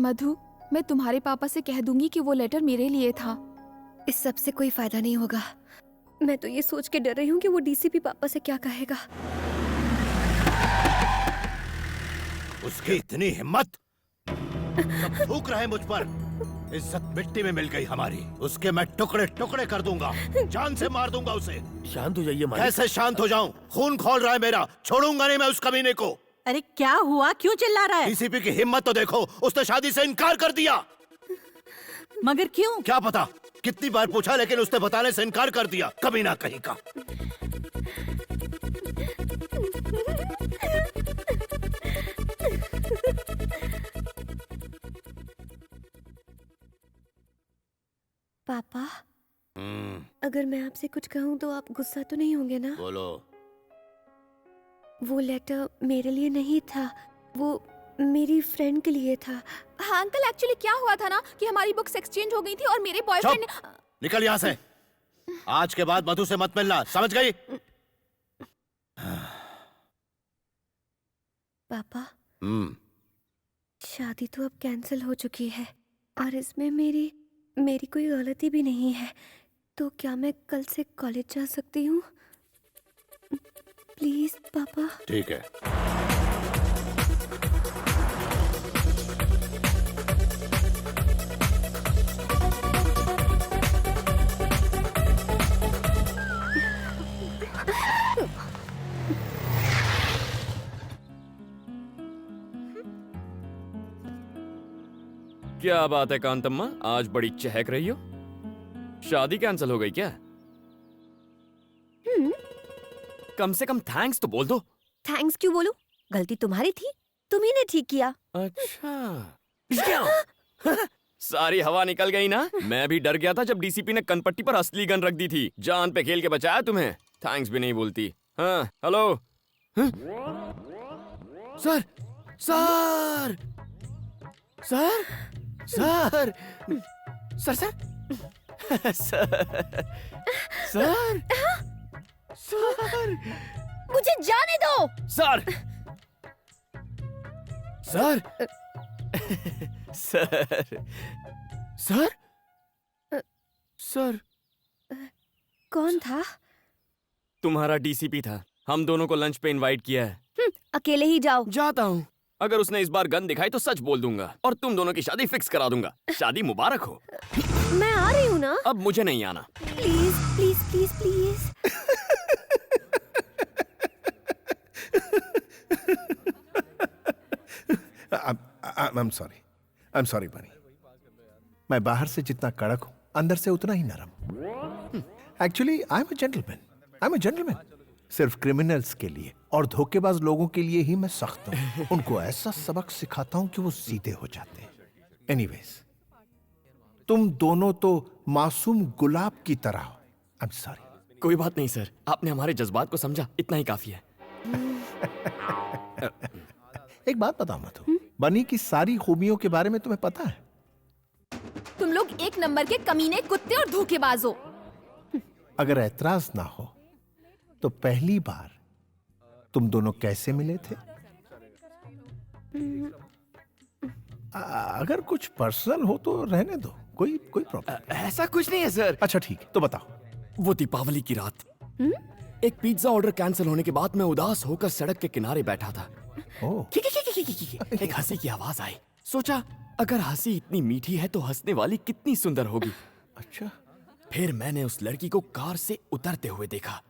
मधु, मैं तुम्हारे पापा से कह दूंगी कि वो लेटर मेरे लिए था। इस सब से कोई फायदा नहीं होगा। मैं तो ये सोच के डर रही हूँ कि वो डीसीपी पापा से क्या कहेगा। उसकी इतनी हिम्मत, सब थूक रहे मुझ पर। इज्जत मिट्टी में मिल गई हमारी। उसके मैं टुकड़े टुकड़े कर दूंगा, जान से मार दूंगा उसे। शांत हो जाइए मालिक। कैसे शांत हो जाऊं? खून खौल रहा है मेरा, छोड़ूंगा नहीं मैं उस कमीने को। अरे क्या हुआ, क्यों चिल्ला रहा है? डीसीपी की हिम्मत तो देखो, उसने शादी से इनकार कर दिया। मगर क्यों? क्या पता, कितनी बार पूछा लेकिन उसने बताने से इनकार कर दिया। कमीना कहीं का। पापा, अगर मैं आपसे कुछ कहूँ तो आप गुस्सा तो नहीं होंगे ना? बोलो। वो लेटर मेरे लिए नहीं था, वो मेरी फ्रेंड के लिए था। हाँ अंकल, एक्चुअली क्या हुआ था ना कि हमारी बुक्स एक्सचेंज हो गई थी और मेरे बॉयफ्रेंड ने... निकल यहाँ से। आज के बाद मधु से मत मिलना, समझ गई? पापा, शादी तो अब कैंसिल हो चुकी है और इसमें मेरी कोई गलती भी नहीं है। तो क्या मैं कल से कॉलेज जा सकती हूँ? प्लीज पापा। ठीक है। क्या बात है कांतम्मा, आज बड़ी चहक रही हो। शादी कैंसिल हो गई क्या? कम से कम थैंक्स तो बोल दो। थैंक्स क्यों बोलूं? गलती तुम्हारी थी, तुम्ही ने ठीक किया। अच्छा सारी हवा निकल गई ना। मैं भी डर गया था जब डीसीपी ने कनपट्टी पर असली गन रख दी थी। जान पे खेल के बचाया तुम्हें। थैंक्स भी नहीं बोलती। हाँ हेलो। हाँ? Sir sir sir sir sir sir sir sir मुझे जाने दो। Sir sir sir sir sir कौन था? तुम्हारा डीसीपी था। हम दोनों को लंच पे इनवाइट किया है। अकेले ही जाओ। जाता हूँ। अगर उसने इस बार गन दिखाई तो सच बोल दूंगा और तुम दोनों की शादी फिक्स करा दूंगा। शादी मुबारक हो। मैं आ रही हूँ ना। अब मुझे नहीं आना। Please please please please. I'm sorry बनी। मैं बाहर से जितना कड़क हूं, अंदर से उतना ही नरम। Actually I'm a gentleman। सिर्फ क्रिमिनल्स के लिए और धोखेबाज लोगों के लिए ही मैं सख्त हूं। उनको ऐसा सबक सिखाता हूं कि वो सीधे हो जाते हैं। एनीवेज, तुम दोनों तो मासूम गुलाब की तरह हो। I'm sorry। कोई बात नहीं सर, आपने हमारे जज्बात को समझा, इतना ही काफी है। एक बात बताओ मधु, बनी की सारी खूबियों के बारे में तुम्हें पता है? तुम लोग एक नंबर के कमीने, कुत्ते और धोखेबाज हो। अगर ऐतराज ना हो तो पहली बार तुम दोनों कैसे मिले थे? अगर कुछ पर्सनल हो तो रहने दो, कोई प्रॉब्लम। ऐसा कुछ नहीं है सर। अच्छा ठीक है, तो बताओ। वो दीपावली की रात एक पिज्जा ऑर्डर कैंसिल होने के बाद मैं उदास होकर सड़क के किनारे बैठा था। एक हंसी की आवाज आई। सोचा अगर हंसी इतनी मीठी है तो हंसने वाली कितनी सुंदर होगी। अच्छा। फिर मैंने उस लड़की को कार से उतरते हुए देखा।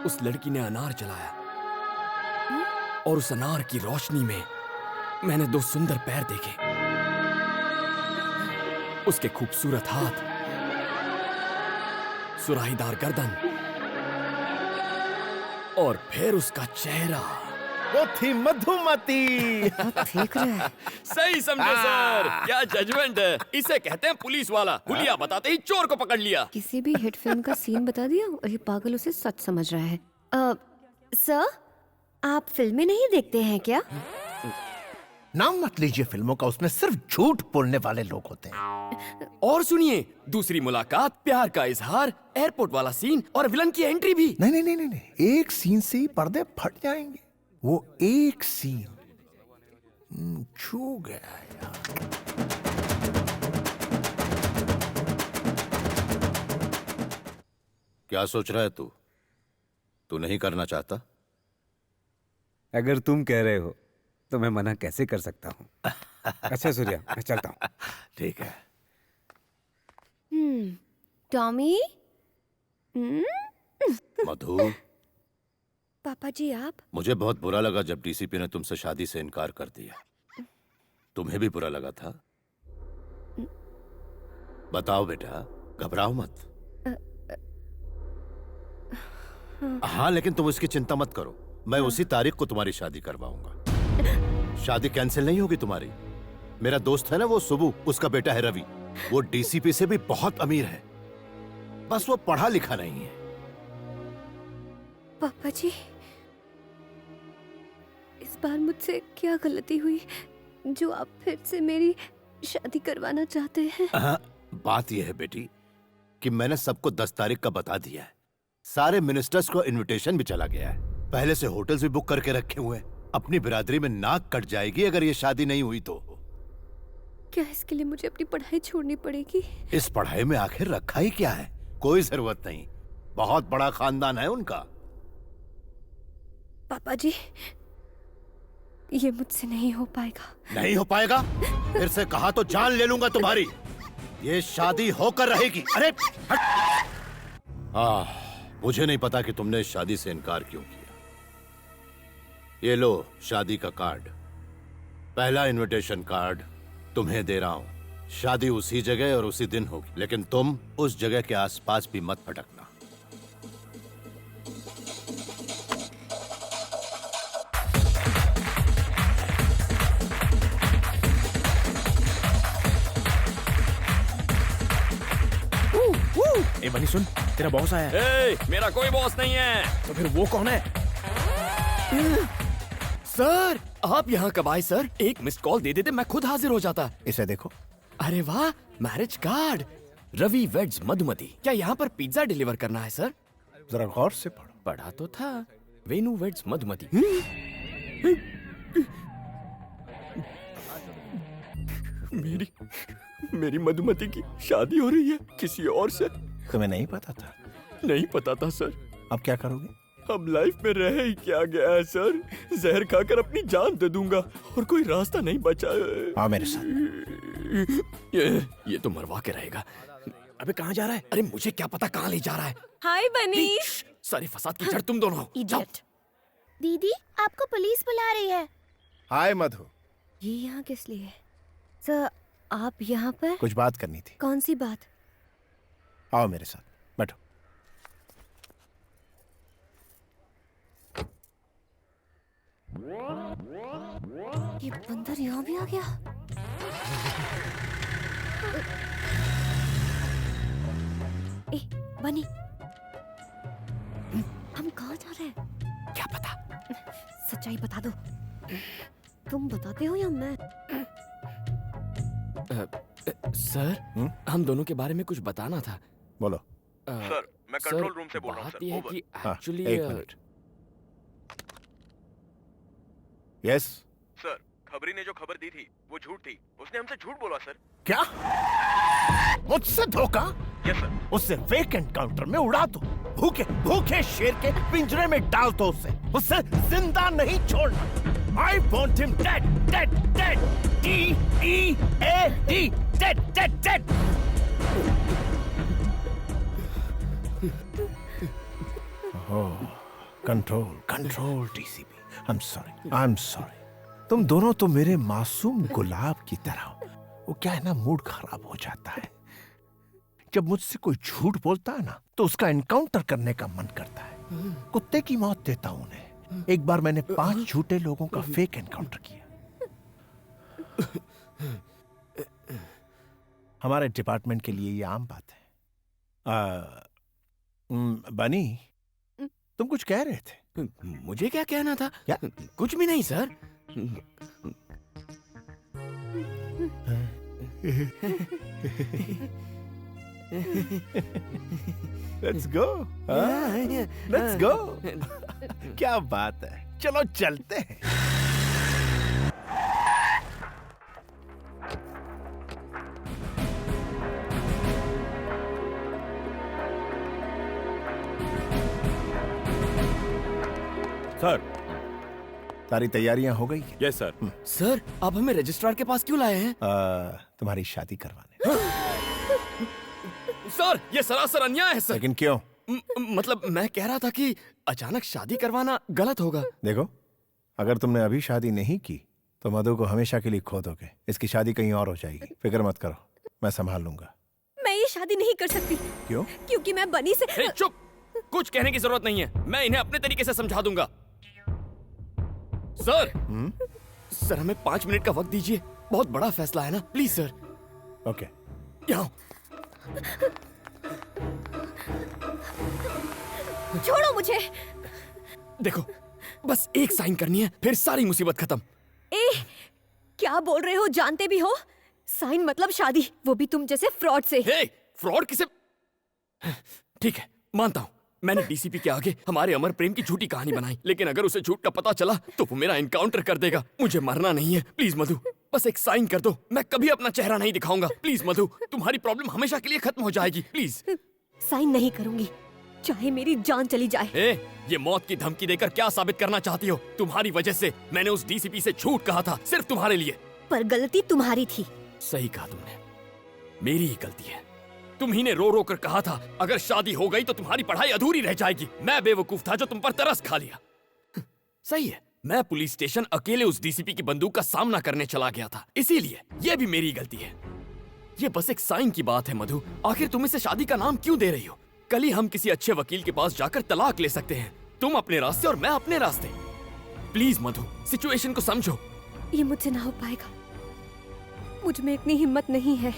उस लड़की ने अनार जलाया और उस अनार की रोशनी में मैंने दो सुंदर पैर देखे। उसके खूबसूरत हाथ, सुराहीदार गर्दन और फिर उसका चेहरा। वो थी मधुमती। देख रहे हैं। सही समझे सर। क्या जजमेंट है। इसे कहते हैं पुलिस वाला। हुलिया बताते ही चोर को पकड़ लिया। किसी भी हिट फिल्म का सीन बता दिया और ये पागल उसे सच समझ रहा है। सर, आप फिल्में नहीं देखते हैं क्या? नाम मत लीजिए फिल्मों का, उसमें सिर्फ झूठ बोलने वाले लोग होते हैं। और सुनिए, दूसरी मुलाकात, प्यार का इजहार, एयरपोर्ट वाला सीन और विलन की एंट्री भी। नहीं नहीं नहीं नहीं नहीं, एक सीन से ही पर्दे फट जाएंगे। वो एक सीन छू गया यार। क्या सोच रहा है तू? तू नहीं करना चाहता? अगर तुम कह रहे हो तो मैं मना कैसे कर सकता हूँ। अच्छा सूर्या, मैं चलता हूँ। ठीक है। टॉमी। मधु, पापा जी आप? मुझे बहुत बुरा लगा जब डीसीपी ने तुमसे शादी से इनकार कर दिया। तुम्हें भी बुरा लगा था? बताओ बेटा, घबराओ मत। हाँ, लेकिन तुम इसकी चिंता मत करो, मैं उसी तारीख को तुम्हारी शादी करवाऊंगा। शादी कैंसिल नहीं होगी तुम्हारी। मेरा दोस्त है ना वो सुबू, उसका बेटा है रवि, वो डीसीपी से भी बहुत अमीर है, बस वो पढ़ा लिखा नहीं है। पापा जी, इस बार मुझसे क्या गलती हुई जो आप फिर से मेरी शादी करवाना चाहते हैं? बात यह है बेटी कि मैंने सबको 10 तारीख का बता दिया है। सारे मिनिस्टर्स को इनविटेशन भी चला गया है। पहले से होटल्स भी बुक करके रखे हुए हैं। अपनी बिरादरी में नाक कट जाएगी अगर ये शादी नहीं हुई तो। क्या इसके लिए मुझे अपनी पढ़ाई छोड़नी पड़ेगी? इस पढ़ाई में आखिर रखा ही क्या है? कोई जरूरत नहीं, बहुत बड़ा खानदान है उनका। पापा जी, ये मुझसे नहीं हो पाएगा। नहीं हो पाएगा? फिर से कहा तो जान ले लूंगा तुम्हारी। ये शादी होकर रहेगी। अरे हट! मुझे नहीं पता कि तुमने इस शादी से इनकार क्यों किया। ये लो शादी का कार्ड, पहला इनविटेशन कार्ड तुम्हें दे रहा हूं। शादी उसी जगह और उसी दिन होगी, लेकिन तुम उस जगह के आसपास भी मत भटकना। ए बनी सुन, तेरा बॉस आया है। मेरा कोई बॉस नहीं है। तो फिर वो कौन है? सर, आप यहाँ कब आए सर? एक मिस्ड कॉल दे देते मैं खुद हाजिर हो जाता। इसे देखो। अरे वाह, marriage card, Ravi weds Madhumati. क्या यहाँ पर पिज्जा डिलीवर करना है सर? जरा गौर से पढ़ो। पढ़ा तो था, वेनु वेड्स मधुमती। मेरी मधुमती की शादी हो रही है किसी और से। तुम्हें नहीं पता था? नहीं पता था सर। अब क्या करोगे? अब लाइफ में रह ही क्या गया है सर, जहर खाकर अपनी जान दे दूंगा और कोई रास्ता नहीं बचा। आओ मेरे साथ। ये तो मरवा के रहेगा। अबे कहाँ जा रहा है? अरे मुझे क्या पता कहाँ ले जा रहा है। हाय बनी। सारे फसाद की जड़ तुम दोनों हो। जाओ। दीदी, आपको पुलिस बुला रही है। हाय मधु। ये यहाँ किस लिए? सर, आप यहाँ पर? कुछ बात करनी थी। कौन सी बात? आओ मेरे साथ, बैठो। ये बंदर यहाँ भी आ गया। ए, बनी, हम कहाँ जा रहे हैं? क्या पता? सच्चाई बता दो। तुम बताते हो या मैं? सर, हम दोनों के बारे में कुछ बताना था। बोलो। सर, मैं कंट्रोल रूम से बोल रहा हूँ बात ये है सर। कि हाँ, एक्चुअली एक मिनट। यस। सर, खबरी ने जो खबर दी थी वो झूठ थी। उसने हमसे झूठ बोला सर। क्या? मुझसे धोखा? Yes sir. उससे फेक एनकाउंटर में उड़ा दो। भूखे भूखे शेर के पिंजरे में डाल दो उसे। उसे जिंदा नहीं छोड़ना। I want him dead, dead, dead. D-E-A-D, dead, dead, dead. Control control DCP. I am sorry. तुम दोनों तो मेरे मासूम गुलाब की तरह हो। वो क्या है ना, मूड खराब हो जाता है जब मुझसे कोई झूठ बोलता है ना, तो उसका एनकाउंटर करने का मन करता है। कुत्ते की मौत देता हूं उन्हें। एक बार मैंने 5 झूठे लोगों का फेक एनकाउंटर किया। हमारे डिपार्टमेंट के लिए ये आम बात है। बनी, तुम कुछ कह रहे थे? मुझे क्या कहना था? क्या? कुछ भी नहीं sir. Let's go, let's go. क्या बात है, चलो चलते हैं। सर। सारी तैयारियां हो गई? Yes sir. सर आप हमें रजिस्ट्रार के पास क्यों लाए हैं? तुम्हारी शादी करवाने। सर ये सरासर अन्याय है सर। लेकिन क्यों? मतलब मैं कह रहा था कि अचानक शादी करवाना गलत होगा। देखो, अगर तुमने अभी शादी नहीं की तो मधु को हमेशा के लिए खो दोगे। इसकी शादी कहीं और हो जाएगी। फिक्र मत करो, मैं संभाल लूंगा। मैं ये शादी नहीं कर सकती। क्यों? क्योंकि मैं बनी से। ए, चुप, कुछ कहने की जरूरत नहीं है, मैं इन्हें अपने तरीके से समझा दूंगा। सर सर हमें 5 मिनट का वक्त दीजिए, बहुत बड़ा फैसला है ना, प्लीज सर। ओके। यहाँ छोड़ो मुझे। देखो, बस एक साइन करनी है, फिर सारी मुसीबत खत्म। ए, क्या बोल रहे हो? जानते भी हो साइन मतलब शादी, वो भी तुम जैसे फ्रॉड से। हे, फ्रॉड किसे? ठीक है, मानता हूँ मैंने डीसीपी के आगे हमारे अमर प्रेम की झूठी कहानी बनाई, लेकिन अगर उसे झूठ का पता चला तो वो मेरा एनकाउंटर कर देगा। मुझे मरना नहीं है, प्लीज मधु, बस एक साइन कर दो। मैं कभी अपना चेहरा नहीं दिखाऊंगा। प्लीज मधु, तुम्हारी प्रॉब्लम हमेशा के लिए खत्म हो जाएगी, प्लीज। साइन नहीं करूंगी, चाहे मेरी जान चली जाए। ये मौत की धमकी देकर क्या साबित करना चाहती हो? तुम्हारी वजह से मैंने उस डीसीपी से झूठ कहा था, सिर्फ तुम्हारे लिए। पर गलती तुम्हारी थी। सही कहा तुमने, मेरी ही गलती है। तुम ही ने रो रो कर कहा था अगर शादी हो गई तो तुम्हारी पढ़ाई अधूरी रह जाएगी। मैं बेवकूफ था जो तुम पर तरस खा लिया। सही है, मैं पुलिस स्टेशन अकेले उस डीसीपी की बंदूक का सामना करने चला गया था, इसीलिए ये भी मेरी गलती है। ये बस एक साइन की बात है मधु, आखिर तुम इसे शादी का नाम क्यों दे रही हो? कल ही हम किसी अच्छे वकील के पास जाकर तलाक ले सकते हैं, तुम अपने रास्ते और मैं अपने रास्ते। प्लीज मधु, सिचुएशन को समझो। ये मुझसे ना हो पाएगा, मुझ में इतनी हिम्मत नहीं है।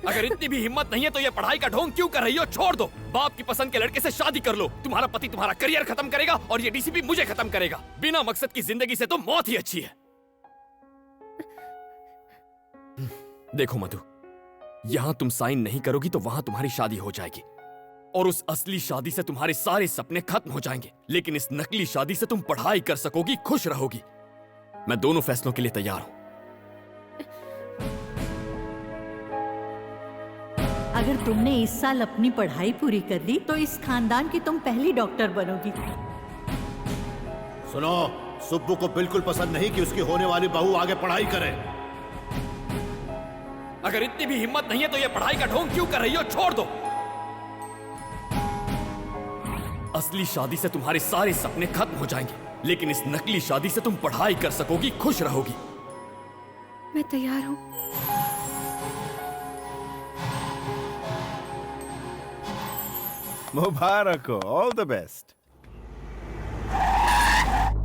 अगर इतनी भी हिम्मत नहीं है तो ये पढ़ाई का ढोंग क्यों कर रही हो? छोड़ दो, बाप की पसंद के लड़के से शादी कर लो। तुम्हारा पति तुम्हारा करियर खत्म करेगा और ये डीसीपी मुझे खत्म करेगा। बिना मकसद की जिंदगी से तो मौत ही अच्छी है। देखो मधु, यहाँ तुम साइन नहीं करोगी तो वहां तुम्हारी शादी हो जाएगी और उस असली शादी से तुम्हारे सारे सपने खत्म हो जाएंगे, लेकिन इस नकली शादी से तुम पढ़ाई कर सकोगी, खुश रहोगी। मैं दोनों फैसलों के लिए तैयार हूं। अगर तुमने इस साल अपनी पढ़ाई पूरी कर ली तो इस खानदान की तुम पहली डॉक्टर बनोगी। सुनो, सुब्बू को बिल्कुल पसंद नहीं कि उसकी होने वाली बहू आगे पढ़ाई करे। अगर इतनी भी हिम्मत नहीं है तो ये पढ़ाई का ढोंग क्यों कर रही हो? छोड़ दो। असली शादी से तुम्हारे सारे सपने खत्म हो जाएंगे, लेकिन इस नकली शादी से तुम पढ़ाई कर सकोगी, खुश रहोगी। मैं तैयार हूँ। मुबारक हो, all the best.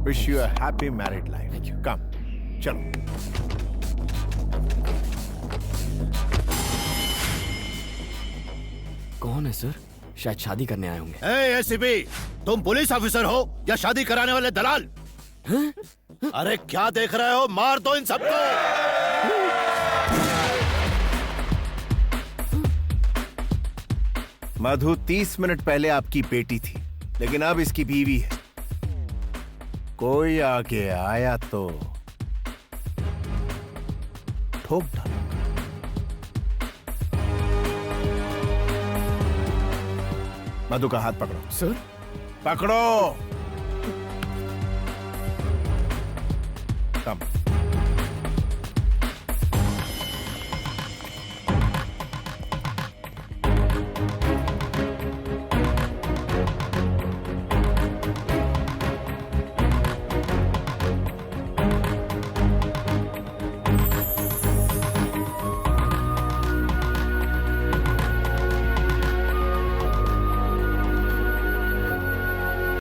Wish you a happy married life. Come, चलो। कौन है सर? शायद शादी करने आए होंगे। एसीपी, तुम पुलिस ऑफिसर हो या शादी कराने वाले दलाल? अरे क्या देख रहे हो? मार दो इन सबको। मधु 30 मिनट पहले आपकी बेटी थी, लेकिन अब इसकी बीवी है। कोई आगे आया तो ठोक डालो। मधु का हाथ पकड़ो। सर? पकड़ो। कम।